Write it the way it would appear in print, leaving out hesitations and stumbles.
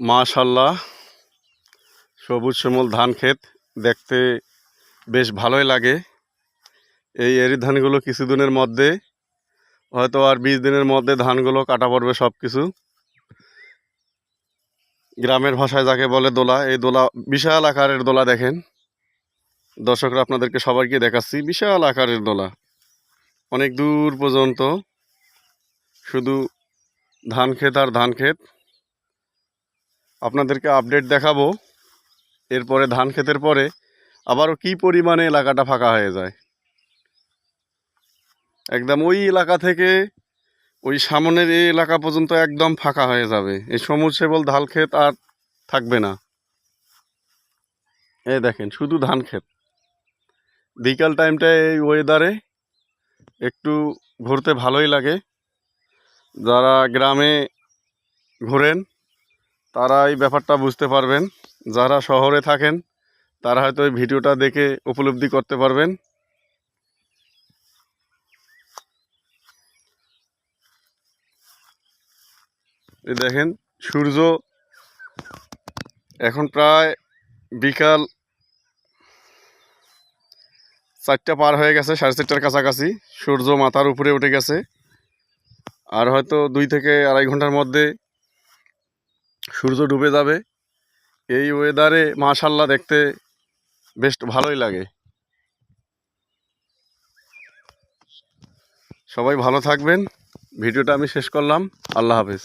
মাশাল্লাহ, সবুজ শ্যামল ধান ক্ষেত দেখতে বেশ ভালোই লাগে। এই এরি ধানগুলো কিছুদিনের মধ্যে, হয়তো আর 20 দিনের মধ্যে ধানগুলো কাটা পড়বে সব কিছু। গ্রামের ভাষায় যাকে বলে দোলা, এই দোলা বিশাল আকারের দোলা। দেখেন দর্শকরা, আপনাদেরকে সবাইকে দেখাচ্ছি বিশাল আকারের দোলা, অনেক দূর পর্যন্ত শুধু ধান ক্ষেত আর ধান ক্ষেত। আপনাদেরকে আপডেট দেখাবো এরপরে ধান ক্ষেতের পরে আবারও কি পরিমাণে এলাকাটা ফাঁকা হয়ে যায়। একদম ওই এলাকা থেকে ওই সামনের এই এলাকা পর্যন্ত একদম ফাঁকা হয়ে যাবে, এই সবুজ শ্যামল ধান ক্ষেত আর থাকবে না। এই দেখেন শুধু ধান ক্ষেত। বিকাল টাইমটায় এই ওয়েদারে একটু ঘুরতে ভালোই লাগে। যারা গ্রামে ঘোরেন তারা এই ব্যাপারটা বুঝতে পারবেন, যারা শহরে থাকেন তারা হয়তো এই ভিডিওটা দেখে উপলব্ধি করতে পারবেন। এই দেখেন সূর্য এখন প্রায় বিকাল 4টা পার হয়ে গেছে, 4:30টার কাছাকাছি। সূর্য মাথার উপরে উঠে গেছে, আর হয়তো 2 থেকে আড়াই ঘন্টার মধ্যে সূর্য ডুবে যাবে। এই ওয়েদারে মাশাল্লাহ দেখতে বেশ ভালোই লাগে। সবাই ভালো থাকবেন। ভিডিওটা আমি শেষ করলাম। আল্লাহ হাফেজ।